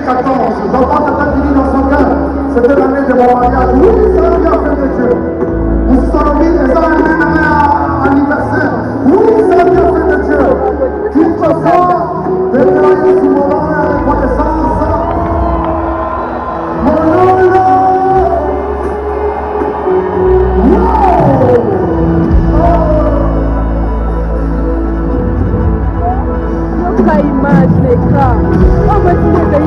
2014. J'entends quelqu'un qui dit dans son cœur, c'était l'année de mon mariage. Oui, c'est un bienfait de Dieu. Vous savez, les gens un anniversaire. Oui, c'est un bienfait de Dieu. Toutefois, déclarez sous mon nom la reconnaissance. Mon nom là. Image l'écran. On va dire que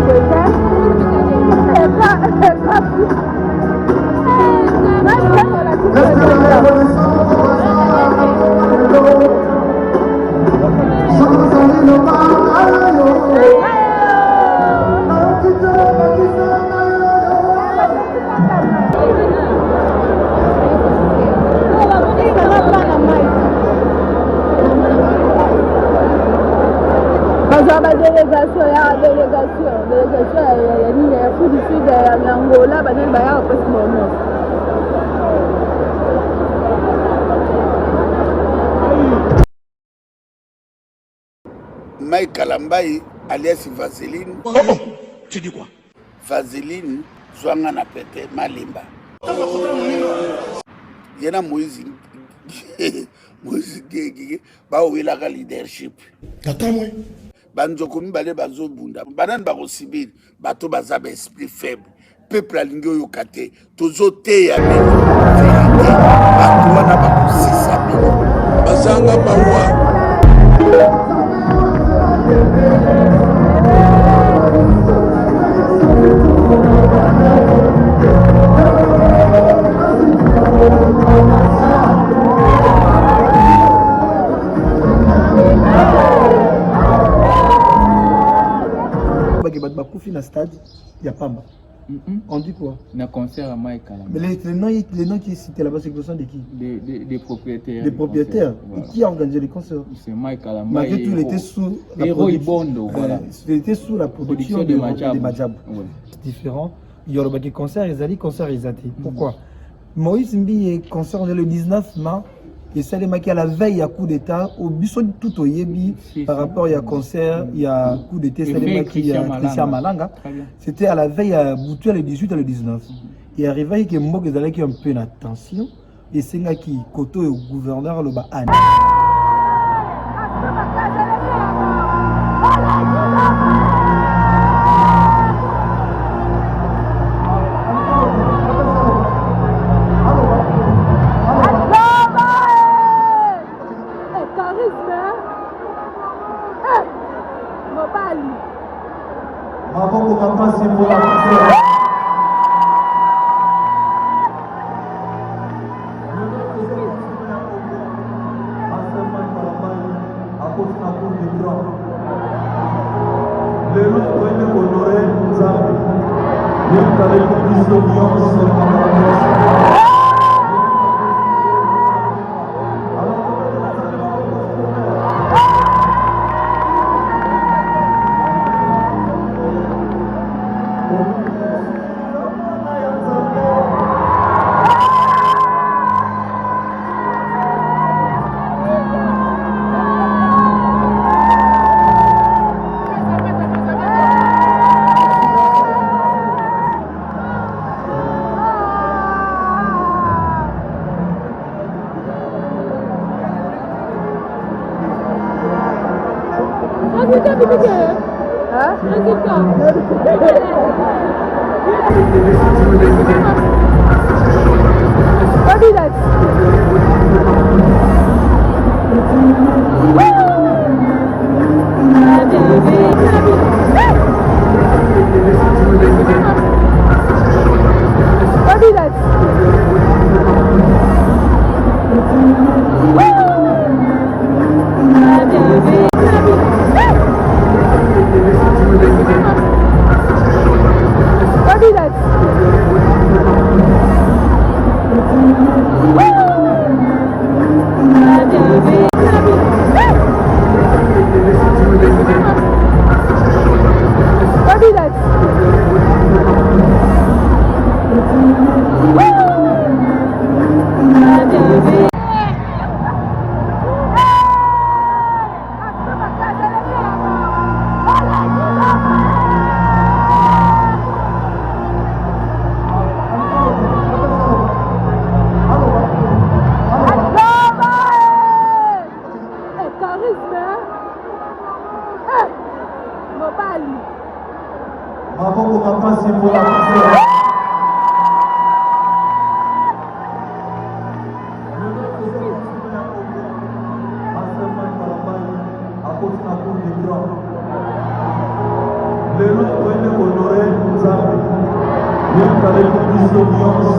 délégation ya nini ya Afrique du Sud ya Angola banani bayaka mpasi mono Mike Kalambai alias Vaseline. Oh, tu dis quoi? Vaseline zwanga na pete malimba. Yena Moïse Moïse Gege ba welaka leadership. Attends moi. Banzoko mibale bazobunda. Banani bakosibili bato baza ba esprit faible. Peuple alingi oyo kate tozo te ya bino. Vérité bato wana bakosisa bino. Bazanga bawa. Bakufi na stade ya Pamba. On dit quoi? Un concert à Mike Kalambai. Mais les noms qui citent là-bas, c'est de qui? Des propriétaires. Des propriétaires. Voilà. Qui a organisé les concerts? C'est Mike Kalambai. Malgré tout, il était sous la production. Voilà. Il était sous la production de Majab. Ouais. C'est différent. Il y aura des concerts, ils allaient concerts, ils allaient. Pourquoi? Moïse Mbi est concert le 19 mars. Et ça, les maquis à la veille, il y a coup d'État. Au Bisson, tout au Yébi, par rapport, il y a concert, il y a coup d'État, c'est les maquis, il y a Christian Malanga. C'était à la veille, à Boutou, le 18 et le 19. Et arrivé, il y a un mot qui est un peu d'attention. Et c'est là qui, Koto, le gouverneur, le Bahan. Maboko mapasi pour la concert. Lelo toende honoré Nzambe. Bien avec biso nyonso.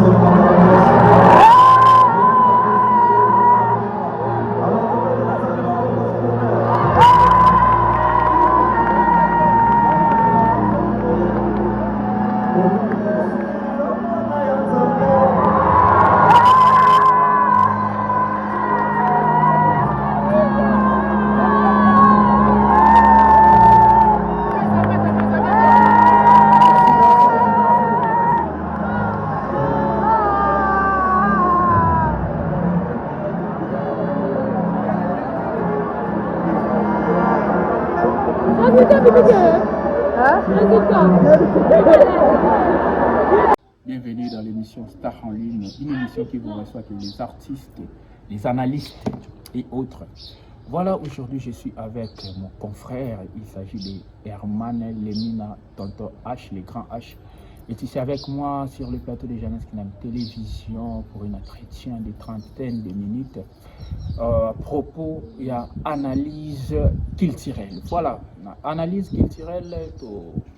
Bienvenue dans l'émission Star en ligne, une émission qui vous reçoit que les artistes, les analystes et autres. Voilà, aujourd'hui je suis avec mon confrère, il s'agit de Herman Lemina, Tonton H, les grands H. Et ici avec moi sur le plateau de Jeunesse Kinam Télévision pour une entretien de trentaine de minutes. À propos, il y a analyse culturelle. Voilà, analyse culturelle,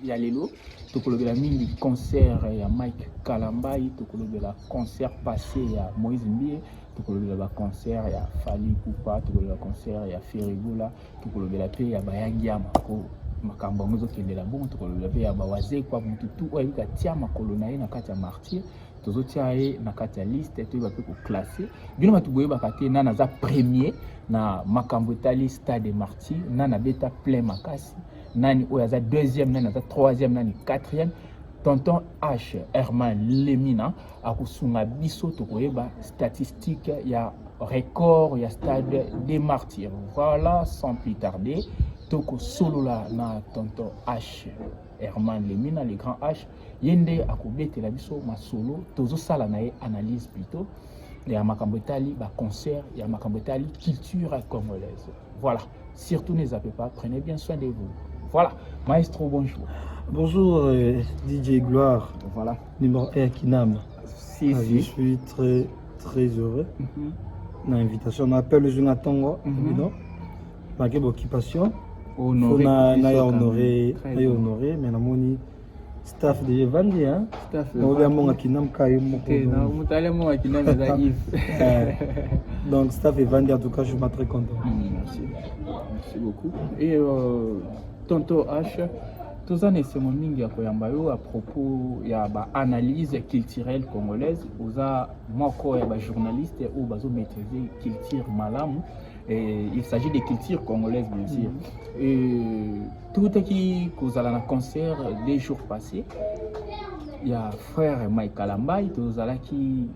il y a l'élo, il y a mini concert, il y a Mike Kalambai, il y a concert passé, il y a Moïse Mbie, il y a concert, il y a Fali Poupa, il y a concert, il y a Ferrigola, il y a Bayangi Amako. Makambo mozo kende la bon to le be ya bawaze kwa mutu tu oyi ka tia makolo na ye na kati ya martyr tozo tia ye na kati ya liste to ba pe ko classer bino matu boye ba kate na za premier na makambo tali stade des martyrs na beta plein makasi nani oya za deuxième nani za troisième nani quatrième tonton H Herman Lemina akusunga biso to koyeba statistique ya record ya stade des martyrs. Voilà, sans plus tarder toko solo la na tonton H Herman Lemina, les grands H yende akobete la biso ma solo tozo sala na analyse plutôt ya makambo etali ba concert ya makambo etali culture congolaise. Voilà, surtout ne zappez pas, prenez bien soin de vous. Voilà, maestro, bonjour. Bonjour DJ Gloire. Voilà, Numéro 1 Kinam. Si. Je suis très heureux. L'invitation m'appelle Jonathan évidemment. Malgré l'occupation. Honoré, honoré, mais la moni staff de Vandi, hein. Staff. On va mon Kinam Kayo. Donc staff et Vandi, en tout cas, je suis pas très content. Merci. Merci beaucoup. Et Tonton H, tous les années, c'est mon mingi à Koyambayo à propos de l'analyse culturelle congolaise. Vous avez moi, journaliste ou maîtriser culture malam. Et il s'agit de culture congolaise, bien sûr. Et tout ce qui est un concert des jours passés, il y a frère Mike Kalambai, tout ça qui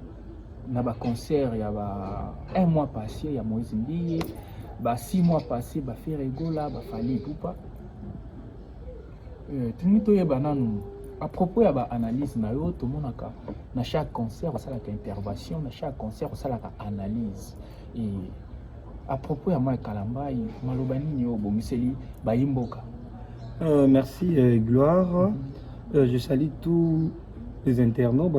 n'a pas concert, il y a un mois passé, il y a Moïse Mbie, 6 mois passés, il y a Ferrigola, il y a Fali Poupa. À propos de l'analyse, tout le monde dans chaque concert, il y a une intervention, dans chaque concert, il y a une analyse. Et à propos de Mike Kalambai, Malobani Bomiseli, Bayimboka. Merci Gloire. Je salue tous les internautes.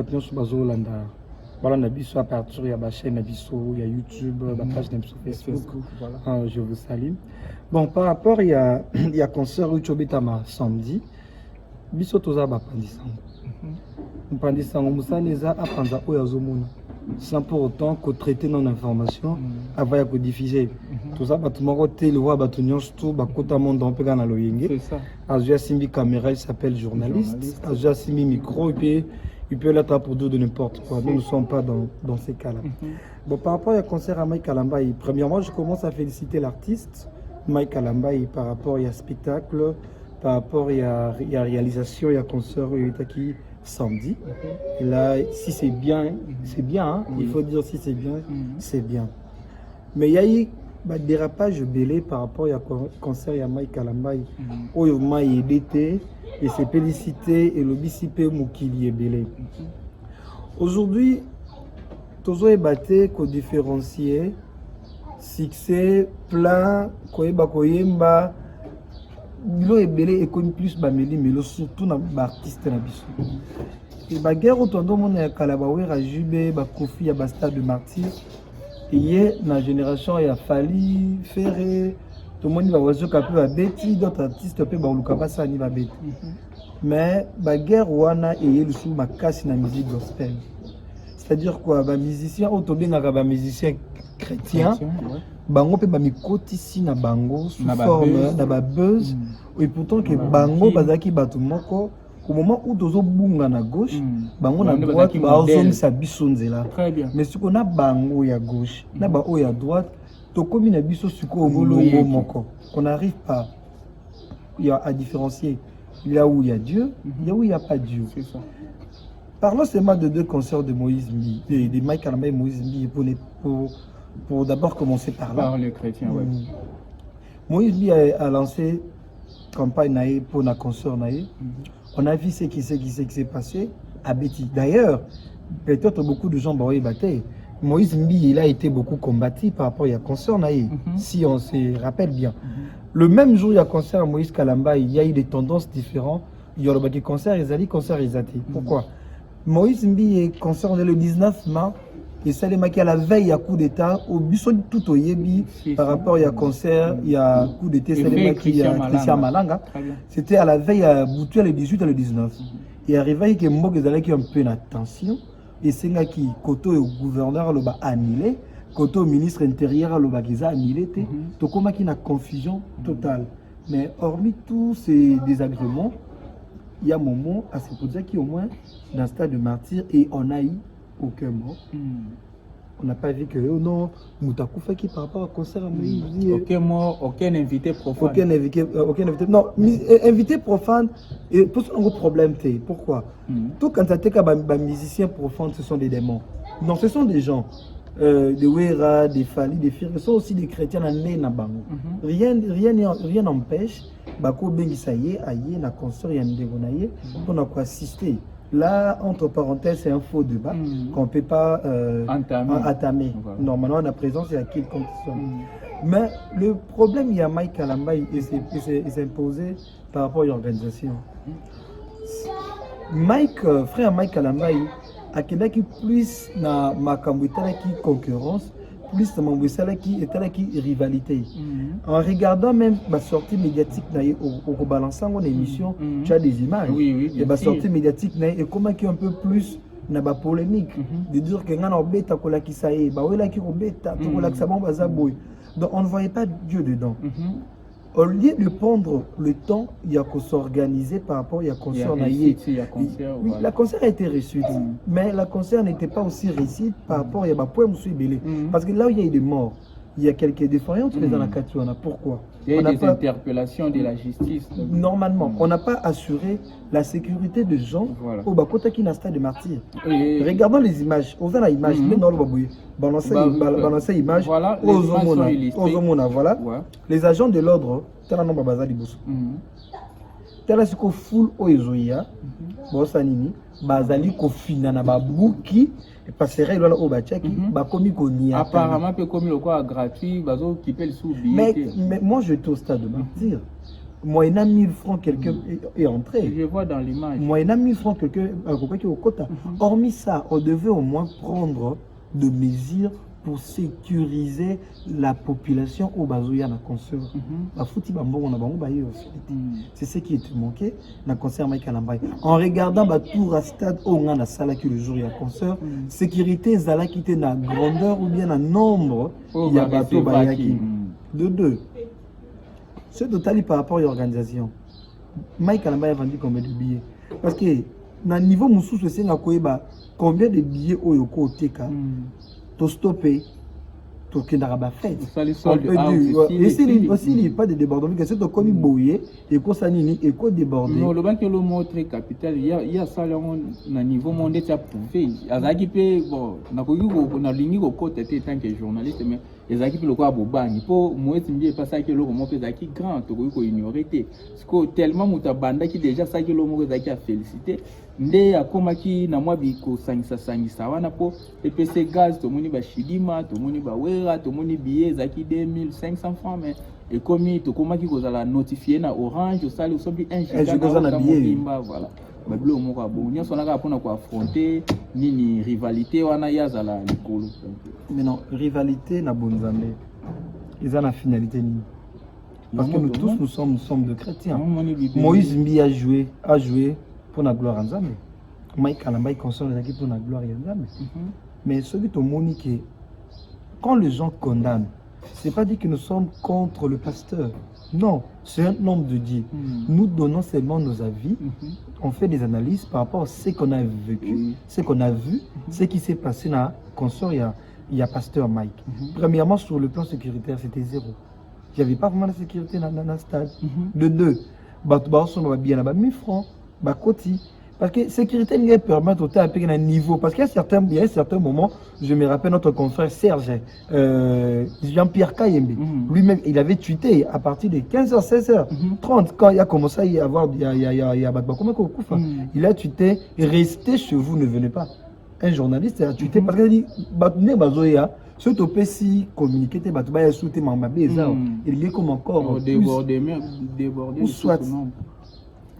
Voilà, à partir de la chaîne, il y a YouTube, la page Facebook. Voilà. Je vous salue. Bon, par rapport, il y a concert Uchobetama samedi. Biso toza ba pandisango. Pandisango musaneza apanza oyazomona. Sans pour autant que traiter nos informations avant de diffuser. Tout ça, bah tout le monde le voit, bah tout le monde bah côté monde on peut gagner le yenge. C'est ça. Azia Simbi caméra, il s'appelle journaliste. Azia Simbi micro, il peut l'être pour deux de n'importe quoi. Nous ne sommes pas dans ces cas-là. Bon, par rapport au concert à Mike Kalambai, premièrement, je commence à féliciter l'artiste Mike Kalambai par rapport à spectacle, par rapport à réalisation, il y a concert qui samedi. Et là, si c'est bien, c'est bien. Hein? Il faut dire si c'est bien, c'est bien. Mais il y a eu un dérapage belé par rapport au concert à Mike Kalambai. Où il m'a aidé et c'est félicité et le BCP Moukili est belé. Aujourd'hui, tous les battés qu'on différencier succès, plan, koyemba, bilo ebele ekomi plus bameli melo surtout na baartiste na biso et baguerre otondo mona ya kala bawera jube bakofi ya bastade de martyr eye na génération ya Fali Ferré tomoni bawazoka mpe babeti d'autres artistes mpe baoluka basani babeti mais baguerre wana eye lisusu makasi na musique gospel c'est-à-dire quoi bamusicien oyo tobengaka bamusicien chrétien bango mpe bamikotisi na bango sous forme na babuzz et pourtant que bango bazalaki bato moko au moment où tozobunga na gauche bango na droite bazongisa biso nzela mais siko na bango ya gauche na bao ya droite tokomi na biso siko molongo moko on n'arrive pas à différencier là où il y a Dieu là où il n'y a pas Dieu. C'est ça. Parlons seulement de deux concerts de Moïse Mbi, de Mike Kalamba et Moïse Mbi pour d'abord commencer par là. Par les chrétiens, oui. Moïse Mbi a lancé campagne naïe pour la concert naïe. On a vu ce qui s'est passé à Betty. D'ailleurs, peut-être beaucoup de gens vont y battre. Moïse Mbi, il a été beaucoup combattu par rapport à concert naïe, si on se rappelle bien. Le même jour, il y a concert à Moïse Kalamba, il y a eu des tendances différentes. Il y a le concert, ils allaient concert, ils allaient. Pourquoi? Moïse Mbi est concert le 19 mars. Et ça, les à la veille, il y a coup d'État, au buisson tout au Yébi, par rapport il y a concert, il y a coup d'État, c'est les Christian Malanga. C'était à la veille, à Boutou, le 18 et le 19. Et arrivé, il y a un peu d'attention. Et c'est là qui, côté au gouverneur, le bas annulé, côté au ministre intérieur, le bas qui a annulé, donc comme il y a une confusion totale. Mais hormis tous ces désagréments, il y a un moment à se poser qui au moins dans le stade de martyr et on a eu aucun mot. On n'a pas vu que oh non, Moutakou qui par rapport au concert à Moïse. Aucun mot, aucun invité profane. Aucun invité, non, invité profane, et pour ce gros problème, pourquoi? Tout quand tu as des musiciens profanes, ce sont des démons. Non, ce sont des gens. Des Wera, des Fali, des Fir, ce sont aussi des chrétiens à Nabango. Rien n'empêche, Bako Bengisaye, Aye, na concert, Yandegonaye, on a quoi assister. Là, entre parenthèses, c'est un faux débat qu'on ne peut pas entamer. Voilà. Normalement, la présence, il y a quelle condition. Mais le problème, il y a Mike Kalamba, il s'est imposé par rapport à l'organisation. Frère Mike Kalamba, a qui plus na Makambuitala qui concurrence, plus na Makambuitala qui est rivalité. En regardant même ma sortie médiatique au balançant mon émission, tu as des images. Oui, et ma sortie médiatique et comment qui un peu plus na ba polémique de dire que ngana obeta kola ki sae ba wela ki obeta to kola ki sabon bazaboy. Donc on ne voyait pas Dieu dedans. Au lieu de prendre le temps, il y a qu'on s'organiser par rapport à concert. Oui, la concert a été réussite, mais la concert n'était pas aussi réussite par rapport à ma poème belé. Parce que là où il y a eu des morts, il y a quelques défaillances dans la Katouana. Pourquoi? Il y a des interpellations de la justice. Normalement, on n'a pas assuré la sécurité des gens au Bakota qui n'a stade de martyr. Regardons les images. On a l'image, balancer l'image. Voilà, voilà. Les agents de l'ordre, tel un nombre bazali bosso. Tel ce qu'on foule au Ezoïa, Bossanini, bazali kofina na babuki. Passerait là au Bachaki, commis qu'on apparemment peut commis le quoi gratuit, bazo qui peut le sous-billet. Mais moi je suis au stade de martyr. Moyennant 1000 francs quelqu'un est entré. Je vois dans l'image. Moyennant 1000 francs quelqu'un qui est au quota. Hormis ça, on devait au moins prendre de mesures pour sécuriser la population au Bazouya na concert. C'est ce qui était manqué dans le concert Mike Kalamba. En regardant tout à stade où on a la salle qui le jour il y a concert, sécurité zala qui était na grandeur ou bien na nombre il y a bateau bayaki. De deux. Ce total par rapport à l'organisation. Mike Kalamba a vendu combien de billets? Parce que na niveau moussou c'est combien de billets au yoko teka. To stopper, to kendaraba fête. Aussi, il n'y a pas de débordement, que c'est comme bouillé, et qu'on s'anime, et qu'on déborde. Non, le banque est le mot très capital. Il y a ça, au niveau mondial, tu as prouvé. À Zagipe, bon, on a ligne au côté, tant que journaliste, mais ezalaki mpe lokola bobangi mpo moeti mbi epasaki eloko moko ezalaki grand tokoki koignore te parceke tellement moto abandaki déjà asaki eloko moko ezalaki ya félicité nde akomaki na mwa bikosangisa wana mpo epese gaz tomoni bashidima tomoni bawera tomoni billet ezalaki 2500 francs mais ekomi tokomaki kozala notifie na orange osali osobi 1 giga na mobimba voilà babilo moko abo nyonso naka mpona koaffronter nini rivalité wana yazala likolo mais non rivalité na bonzambe ils ont la finalité nini parce que nous tous nous sommes de chrétiens. Moïse Mbi a joué pour la gloire en Nzambe. Mike Kalamba console pour la gloire en Nzambe. Mais celui qui monique quand les gens condamnent, c'est pas dit que nous sommes contre le pasteur. Non, c'est un homme de Dieu. Nous donnons seulement nos avis. On fait des analyses par rapport à ce qu'on a vécu, ce qu'on a vu, ce qui s'est passé dans la consort. Il y a pasteur Mike. Premièrement, sur le plan sécuritaire, c'était zéro. Il n'y avait pas vraiment de sécurité dans le stade. De deux, il y a 1000 francs, parce que la sécurité nous permet de payer un niveau. Parce qu'il y a certains moments, je me rappelle notre confrère Serge, Jean-Pierre Kayembe, lui-même, il avait tweeté à partir de 15h, 16h30, quand il a commencé à y avoir, il a tweeté, restez chez vous, ne venez pas. Un journaliste a tweeté, parce qu'il a dit, ce topé si communiqué, il y a comme encore débordé ou soit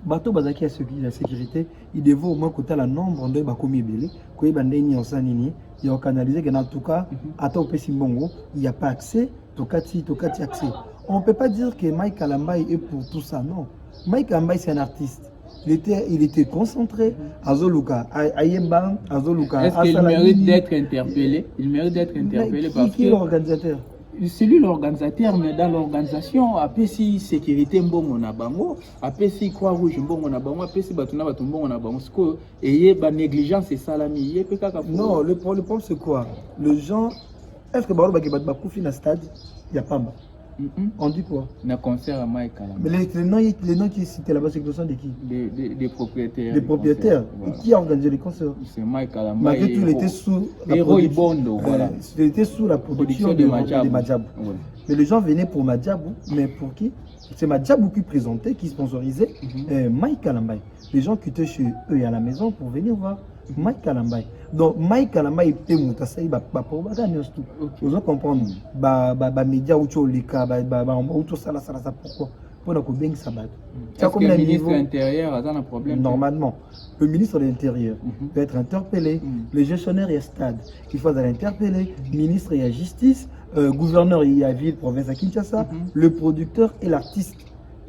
bateau bazaki la sécurité il devait au moins côté la nombre de bakomi belé ko bandeni osanini il y a canalisé que en tout cas ata opesi mbongo il y a pas accès tokati accès. On ne peut pas dire que Mike Kalambay est pour tout ça, non. Mike Kalambay c'est un artiste. Il était concentré. Azoluka, Ayemba, Azoluka. Est-ce qu'il mérite d'être interpellé? Il mérite d'être interpellé parce que... Qui est l'organisateur? C'est lui l'organisateur, mais dans l'organisation, après si sécurité mbongo na bango, après si croix rouge mbongo na bango, après si batuna mbongo na bango, ce que et ba négligence et salami, yé peka. Non, le problème c'est quoi? Les gens, est-ce que baro ba koufi na stade, il y a pas. On dit quoi? Un concert à Mike Kalamba. Mais les noms qui citent là-bas, c'est de qui? Des propriétaires. Des propriétaires. Voilà. Qui a organisé les concerts? C'est Mike Kalamba. Malgré tout, il était sous la il était sous la production de Madjabou. Ouais. Mais les gens venaient pour Madjabou, mais pour qui? C'est Madjabou qui présentait, qui sponsorisait Mike Kalamba. Les gens qui étaient chez eux et à la maison pour venir voir Mike Kalamba. Donc Mike Kalamba était mutassai pour gagner tout. Vous allez comprendre. Média ou tcholika, ou tout ça pourquoi? Pour la bien sabat. Est-ce que le ministre de l'Intérieur a un problème? Normalement, le ministre de l'Intérieur peut être interpellé, le gestionnaire est stade, il faut l'interpeller, le ministre est à justice, gouverneur est à ville, province à Kinshasa, le producteur et l'artiste.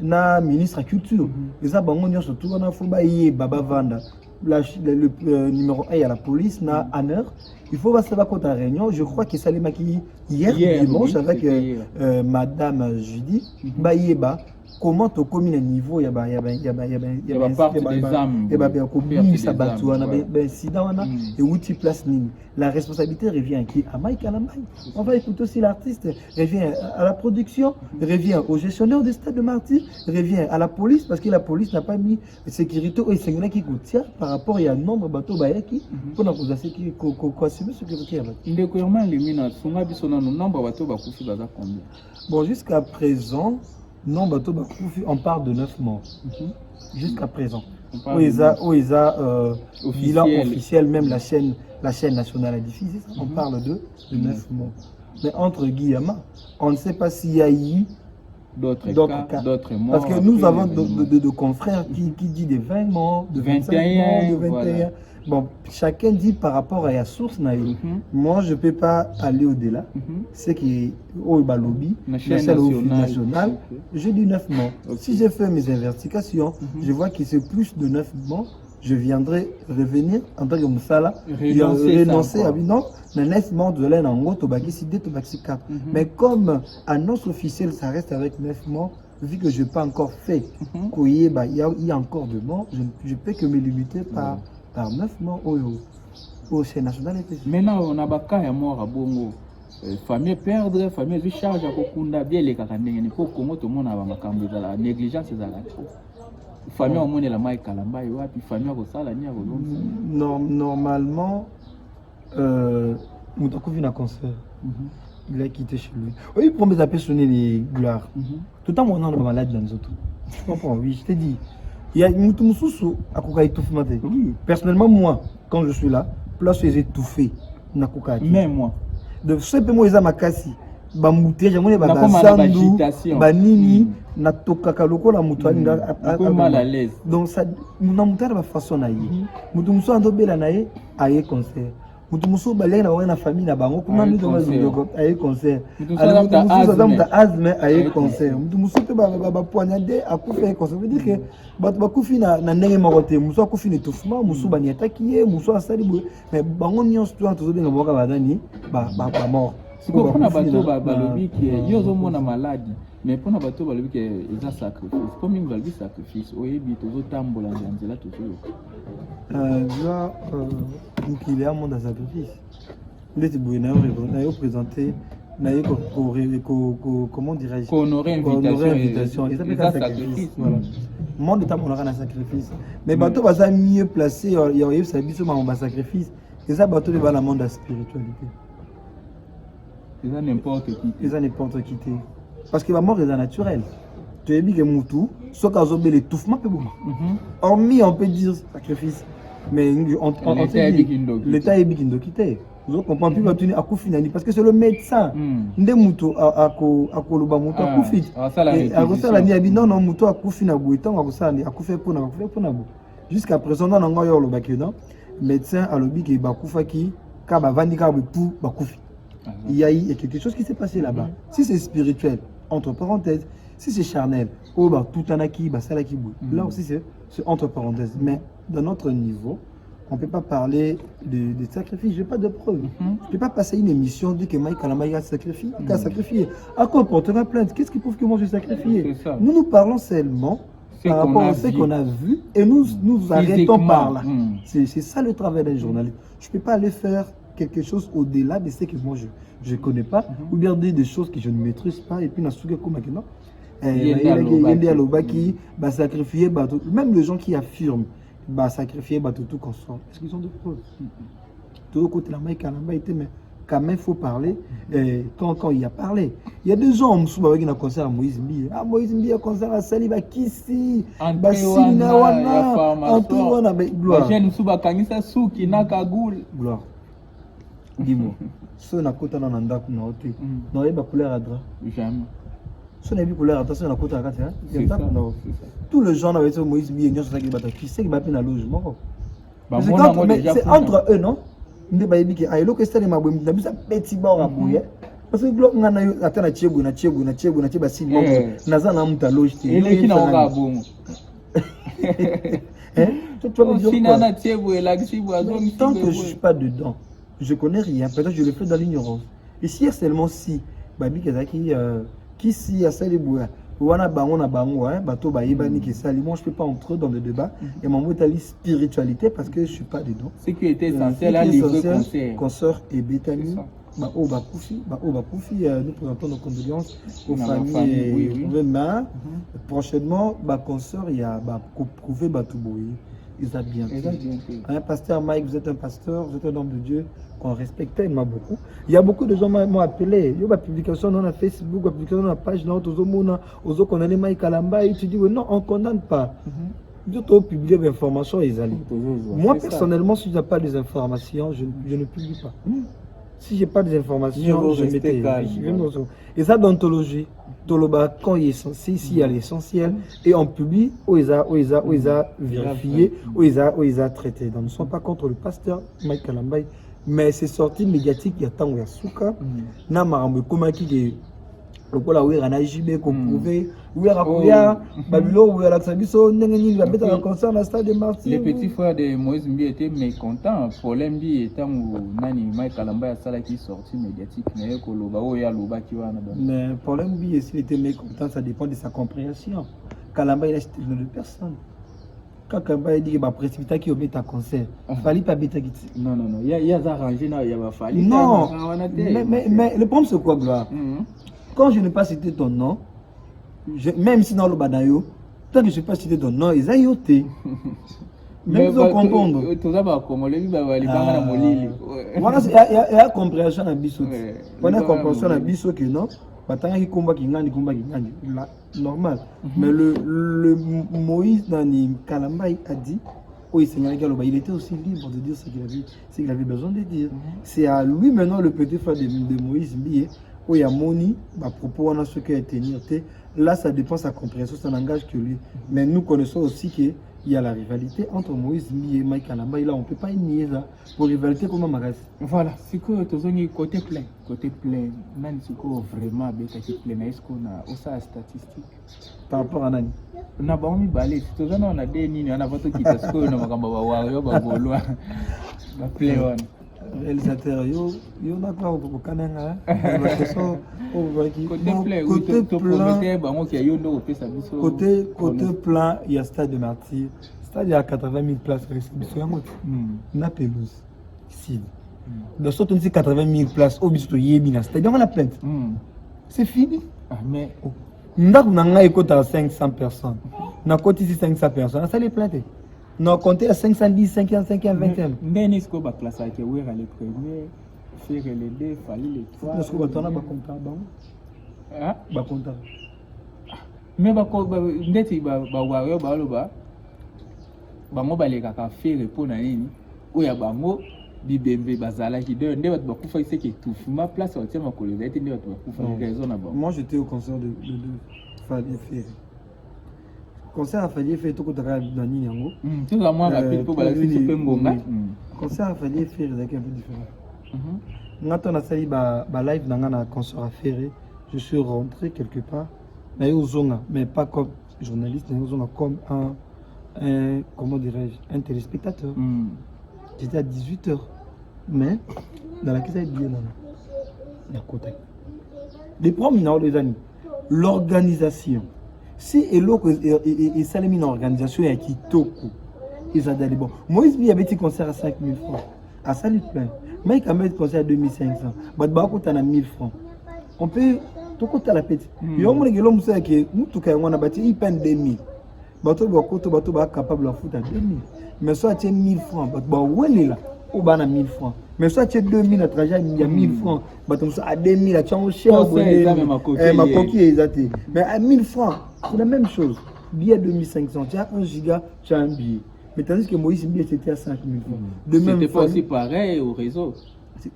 Na ministre à culture. Les abangons surtout on a fait Baba Vanda. Le numéro 1 à la police na Anner. Il faut voir ça va contre la réunion. Je crois que ça les maquillé hier dimanche avec Madame Judy. Baïeba. Comment tu communes un niveau il y a la responsabilité revient à qui? À Mike Kalamba. On va écouter aussi l'artiste, revient à la production, revient au gestionnaire du stade de Marty, revient à la police parce que la police n'a pas mis sécurité au Sénégal qui coûte par rapport à un nombre de bateaux bayaki pour nous assurer qu'on assume sécurité. Bon, jusqu'à présent, non, on parle de 9 morts. Jusqu'à présent. Bilan officiel, même la chaîne nationale a diffusé ça. On parle de 9 morts. Mais entre guillemets, on ne sait pas s'il y a eu d'autres morts. Parce que nous avons de confrères qui disent des 20 morts, de 25 morts, de 21. Voilà. Bon, chacun dit par rapport à la source. Moi, je ne peux pas aller au-delà. C'est qui est au Balobi, la chaîne nationale. Je dis 9 morts. Si j'ai fait mes investigations, je vois que c'est plus de 9 morts. Je viendrai revenir en tant que Moussala, renoncer à non, le 9 morts de l'aine en gros, Tobaki 4. Mais comme annonce officielle, ça reste avec 9 morts. Vu que je n'ai pas encore fait, il y a encore de morts, je ne peux que me limiter par 9 morts au chaîne national. Maintenant, on a des cas de mort à Bongo. Famille perdre, famille charge à Kokunda, bien les Kakandeng, pour comment tout le monde a la négligence et la famille au monde la Mike Kalamba, puis famille au Salania. Normalement, nous avons vu un concert. Il a quitté chez lui. Oui, pour me taper sonner les gloires. Tout le temps, on est malade dans les autres. Tu comprends? Oui, je t'ai dit. Il y a une moussou à Koka étouffement. Oui. Personnellement, moi, quand je suis là, place où ils étouffés. Même moi. De ce que moi, ils ont ma cassi. Bamouté, j'aimerais basandu, banini, na tokaka loko la mutuani mal à l'aise. Donc ça, nous n'avons pas façon naïe. Nous nous sommes en bela naïe, aïe concert. Nous nous sommes balés dans la famille na bango, comment nous devons aïe concert. Alors nous nous sommes dans asthme aïe concert. Nous nous sommes ba poignardé à coup faire concert. Veut dire que ba kufi na nenge maroté, nous sommes kufi netouffement, nous sommes baniata qui est, nous sommes sali mais bango nyons toi tous les ngomba badani ba mort. C'est pour na bateau balobi qui yozo mona maladie mais pour na bateau balobi qui est un sacrifice comme une value sacrifice oyebi tozo tambola nzela tozo là donc il est un monde à sacrifice il est beau na présenté na comment dirais-je honorer invitation et ça peut être sacrifice voilà monde est on aura un sacrifice mais bateau va mieux placé il y a ça biso ma sacrifice et ça bateau va la monde de la spiritualité. Ils ont n'importe qui. Ils ont n'importe qui. Parce que la mort est naturelle. Tu as dit que Moutou, soit qu'à zomber l'étouffement, peut beaucoup. Hormis, on peut dire sacrifice. Mais l'État est bikindo quitté. Vous comprenez plus, va tenir à Koufinani. Parce que c'est le médecin. Ndé Moutou à Koloba Moutou à Koufit. Et à Rossala, il dit non, Moutou à Koufina Bouetan, à Rossala, à Koufé pour Nabou. Jusqu'à présent, on a encore le Bakina. Médecin à l'objet qui est Bakoufaki, Kaba Vandika pour Bakoufi. Il y a quelque chose qui s'est passé là-bas. Si c'est spirituel, entre parenthèses, si c'est charnel, oh bah tout en acquis, bah ça l'acquis bout. Là aussi c'est entre parenthèses. Mais dans notre niveau, on ne peut pas parler de sacrifice. Je n'ai pas de preuves. Je ne peux pas passer une émission de que Mike Kalamba a sacrifié. À quoi portera plainte? Qu'est-ce qui prouve que moi je suis sacrifié? Nous parlons seulement par rapport à ce qu'on a vu et nous arrêtons par là. C'est ça le travail d'un journaliste. Je ne peux pas aller faire quelque chose au-delà de ce que moi je ne connais pas, ou bien des choses que je ne maîtrise pas, et puis il y a qui va sacrifier, même les gens qui affirment va sacrifier tout consort. Est-ce qu'ils ont des preuves? Tout côté la main mais quand même il faut parler quand il a parlé. Il y a des gens qui ont un concert à Moïse Mbi. Ah Moïse Mbi a un concert à Sali, Kissi, Basina Wana, Antoine, gloire. Gloire. Dis-moi, si on a côté dans un dac, on a une couleur à drap. Jamais. Si on a une couleur à drap, on a côté à drap. Tous les gens avec Moïse Mbi, qui sait qui va payer un logement. C'est entre eux, non? On ne peut pas dire que l'eau est tellement bonne, on a besoin de petits bords à bouillir. Parce que l'eau, on a atteint la tchébou, na tchébou, si bon, naza na muta loge. Et les qui n'ont pas bon. Tant que je ne suis pas dedans, je ne connais rien, peut-être je le fais dans l'ignorance. Et si seulement si, Babi Kazaki, qui si a ça les bouilles, wana bango na bango, bateau baïbani qui sali, moi je ne peux pas entrer dans le débat. Et mon mot est spiritualité parce que je ne suis pas dedans. Ce qui était essentiel à livrer concert et Béthanie. Nous présentons nos condoléances aux familles. Prochainement, concert, il y a prouvé Batouboui. Ils ont bien fait. Pasteur Mike, vous êtes un pasteur, vous êtes un homme de Dieu qu'on respectait beaucoup. Il y a beaucoup de gens qui m'ont appelé. Il y a des publications dans Facebook, des publications dans la page, dans les condamné Mike Kalamba. Et tu dis, non, on ne condamne pas. D'autres publier des informations, ils allaient. Moi, personnellement, si je n'ai pas des informations, je ne publie pas. Si je n'ai pas des informations, je m'étais. Et ça, d'ontologie, quand il est censé, s'il y a l'essentiel, et on publie où ils ont vérifié, où ils ont traité. Donc, nous ne sommes pas contre le pasteur Mike Kalambay, mais c'est sorti médiatique, il y a tant de souka, n'a marre comment qui est. Le coup là où il y a un JB qu'on pouvait, où il y a un Babylone, où il y a l'Axabiso, il va mettre un concert à la stade de Martin. Les petits frères de Moïse Mbi étaient mécontents. Pour l'Mbi étant où Nani Mike Kalamba a ça qui est sorti médiatique, mais pour l'Mbi, s'il était mécontent, ça dépend de sa compréhension. Kalamba, il a cité de personne. Quand Kalamba dit qu'il va précipiter qui met un concert, il ne fallait pas bêter. Non, il y a arrangé, il y a fallu. Non, mais le problème c'est quoi, Gloire? Quand je n'ai pas cité ton nom, même si dans le Badayo, tant que je n'ai pas cité ton nom, ils ont yoté. Même sans comprendre. Voilà, il y a compréhension à biso. On a compréhension à biso que non. Batanga combat qui gagne, normal. Mais le Moïse Nani Kalambaï a dit, oui, Seigneur Galoba, il était aussi libre de dire ce qu'il avait besoin de dire. C'est à lui maintenant le petit frère de Moïse Mbié, où il y a Moni, à propos on a ce qu'il a tenir. Là, ça dépend de sa compréhension, ça n'engage que lui. Mais nous connaissons aussi qu'il y a la rivalité entre Moïse Mbié et Mike Kalambaï. Là, on ne peut pas nier ça. Pour rivalité, comment Magas? Voilà, c'est que tu as côté plein. Côté plein, même si vraiment côté plein, est-ce qu'on a aussi la statistique par rapport à Nani? On a pas mis balai, si tu as des nini, on a pas tout qui parce que on a pas wario, pas golo, la play on. Réalisateur, yo n'a pas au Canada. Côté plein, il y a Stade de Martyr. Stade, il y a 80 000 places réception. Na pelouse. Ici. Dans ce 80 000 places, au bisto yébi stade, on a plein. C'est fini. Mais nous avons 500 personnes. Nous avons 500 personnes. Ça les plainte. Nous avons compté à 510, 50, 50, 20e. Nous avons une classe qui est les premiers, faire les deux, fallait les trois. Nous avons un comptable. Mais nous avons faire pour nous. Bibembe bazala qui donne des autres beaucoup fait que tout ma place au tient ma collègue était des autres beaucoup raison là-bas. Moi j'étais au concert de Fali Ferry. Concert à Fali Ferry tout côté dans Ninyango. Tout la moi rapide pour balancer ce peu ngonga. Concert à Fali Ferry c'est un peu différent. Ngato na sali ba live na concert à Ferry, je suis rentré quelque part na yozonga mais pas comme journaliste, na yozonga comme un comment dirais-je, un téléspectateur. J'étais à 18h, mais dans la question il y a contact. Les premiers les amis, l'organisation. Si et Salemi une organisation et qui toku, ils ont d'aller bon. Moïse il y avait un concert à 5 000 francs, à salut plein. Mais il y a un concert à 2500, mais il y a 1000 francs. On peut tout côté la petite. Il y a un monde qui l'homme sait que nous tout cas on a bâti il peine 2000. Bateau capable de foutre à 2000. Mais soit tu as 1000 francs, où est là? Ou bien 1000 francs. Mais soit tu as 2000 à trajet, il y a 1000 francs. À 2000, tu as un cher. Ma coquille est exacte. Mais à 1000 francs, c'est la même chose. Billet 2500, tu as 1 giga, tu as un billet. Mais tandis que Moïse Billet c'était à 5000 francs. C'était pas aussi pareil au réseau.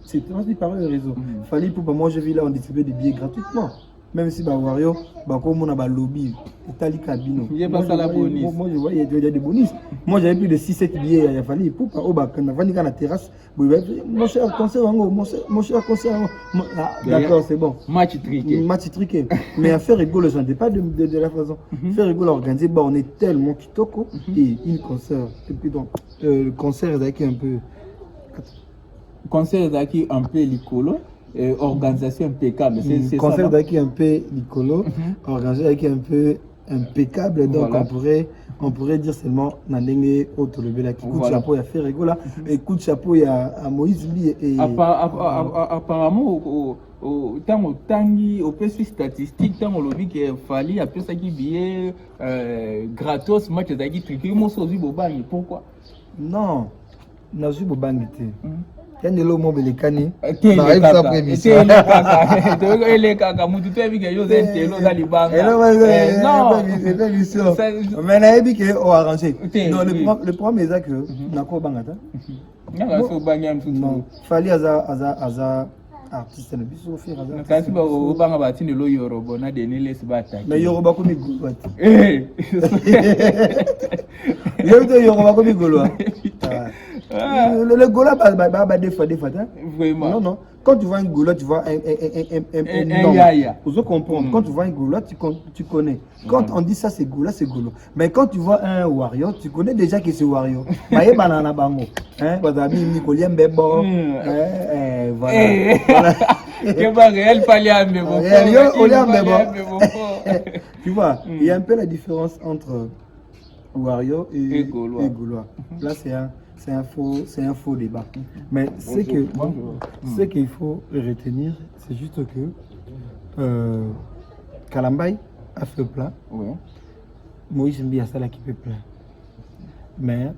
C'était aussi pareil au réseau. Fallait pour moi, je vis là, on distribuait des billets gratuitement. Même si Wario, comme on a un lobby, Itali Cabino. Moi, je vois, il y a des bonus. Moi, j'avais plus de 6-7 billets, il a fallu. Pourquoi? Quand on va à la terrasse, mon cher concert, mon cher concert. D'accord, c'est bon. Match triqué. Match triqué. Mais à faire rigolo, je n'ai pas de la façon. Faire rigolo, organiser, on est tellement kitoko. Et une concert. Et puis donc, le concert est un peu. Concert est un peu licolo. Organisation impeccable. C'est concert d'accueil un peu Nicolo, organisation d'accueil un peu impeccable. Donc voilà. on pourrait dire seulement Nandenge Otolobela qui coup de chapeau, il y a fait rigolo là. Et coup de chapeau, il y a Moïse Li et. Apparemment, au tangi, au petit statistique, tant on lobby qu'il fallait après ça qui billet gratos, match d'accueil triqué, moi aussi Bobangi. Pourquoi? Non, n'a pas Bobangi. Il y a des lots mobiles qui sont le problème est que non, fallait artiste na biso faire kasi ba obanga batini lo Yoruba na denile se bataki mais Yoruba ko mi gulwa Yoruba ko mi gulwa le Gola des fois vraiment non non quand tu vois un Gola tu vois un yaya vous comprendre quand tu vois un Gola tu connais quand on dit ça c'est Gola mais quand tu vois un warrior tu connais déjà que c'est warrior maye banana bango hein bazabi mi koliem bebo voilà que va réel paliambe tu vois il y a un peu la différence entre warrior et Gaulois. Là c'est un faux débat. Mais ce qu'il faut retenir, c'est juste que Kalambaï a fait plein. Oui. Moïse Mbi a ça qui fait plein. Mais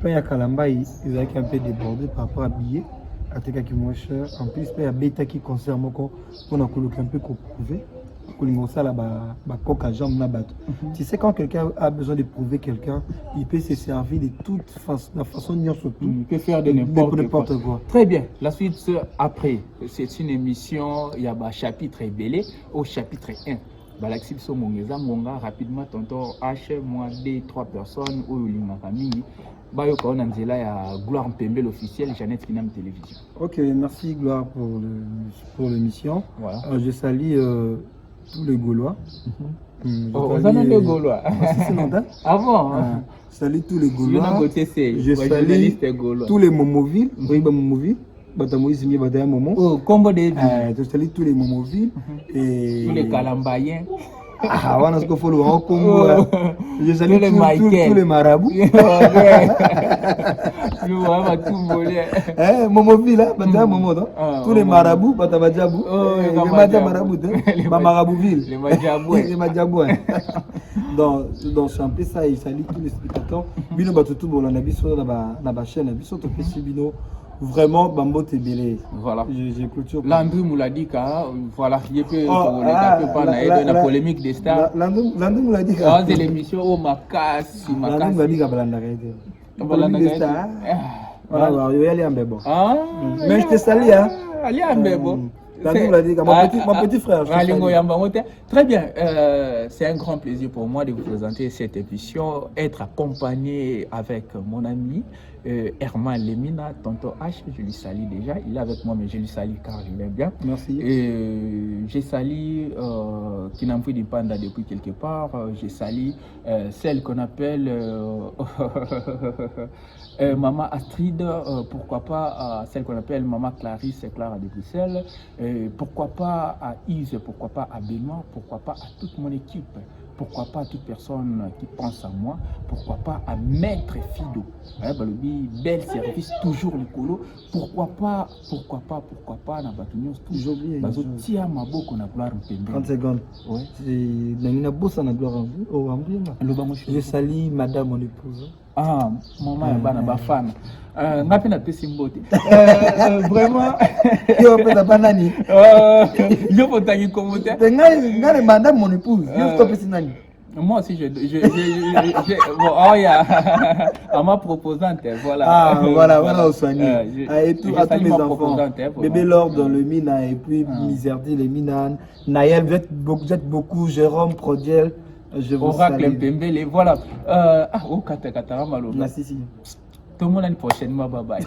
Quand il y a Kalambaï, ils avaient un peu débordé par rapport à billets. À tes cas qui moins cher. En plus, il y a Beta qui concerne encore. On a coloqué un peu qu'on prouver. Ça là, coca jambe na bateau. Tu sais, quand quelqu'un a besoin de prouver quelqu'un, il peut se servir de toute façon, la façon de surtout. Il peut faire de n'importe quoi. Très bien. La suite après, c'est une émission. Il y a un chapitre belé au chapitre 1. Balaxi Somongeza Monga rapidement tonton H moi 2-3 personnes ou l'ingamini. Bayoka on anzela ya Gloire Mpembe l'officiel Jeannette Kinam Télévision. Ok, merci Gloire pour l'émission. Voilà. Je salue tous les Gaulois. On a des Gaulois. Ah bon? Salut tous les Gaulois. Je salue tous les Momovilles. Oui, Momoville. Oh, combo de je salue tous les Momovilles et tous les Kalambayens. Ah, on a ce qu'il faut le Congo. Je salue tous les marabouts. Momoville, là, Momo, tous les marabouts, Batabadjabou, les Marabouville, les Madjabouins. Donc, chanter ça, il salue tous les spectateurs. Bino Batutu, on a vu sur la chaîne, sur le Bino. Vraiment, Bambo Tébélé. Voilà. J'ai clôture. Landry Mouladika, voilà, il peut la polémique des stars. Landry Mouladika. C'est l'émission au Makassi. Landry Mouladika, Polémique des stars. Voilà, il va y aller en bébo. Mais je te salue, hein. Allez en bébo. Mon petit frère. Très bien, c'est un grand plaisir pour moi de vous présenter cette émission, être accompagné avec mon ami Herman Lemina, tonton H, je lui salue déjà, il est avec moi mais je lui salue car je l'aime bien. Merci. Je salue Kinampi du Panda depuis quelque part, je salue celle qu'on appelle Maman Astrid, pourquoi pas celle qu'on appelle Maman Clarisse et Clara de Bruxelles, pourquoi pas à Yves, pourquoi pas à Benoît, pourquoi pas à toute mon équipe, pourquoi pas à toute personne qui pense à moi, pourquoi pas à Maître Fido, bel service, toujours le colo, pourquoi pas, na Batunios, toujours oublié, tia maboko na Gloire Mpembe. 30 secondes. Ouais. C'est bossa na Gloire Mpembe. Je salue madame mon épouse. Ah, maman ya bana bafana. Ngapi na pesi mbote. Vraiment. Yo pesa banani. Yo potangi komote. Ngai madame mon épouse. Yo pesa nani. Moi aussi, bon, oh, yeah. À ma proposante, voilà. Ah, voilà, au soigné. Et tout, à tous mes enfants. Bébé Laure dans le Mina, et puis Miserdie, les Minan. Naël, vous êtes beaucoup, Jérôme, Prodiel. Je vous salue. Oracle Mpembele, voilà. Oh, Kata Malo. Merci. Tout le monde l'année prochaine, bye bye.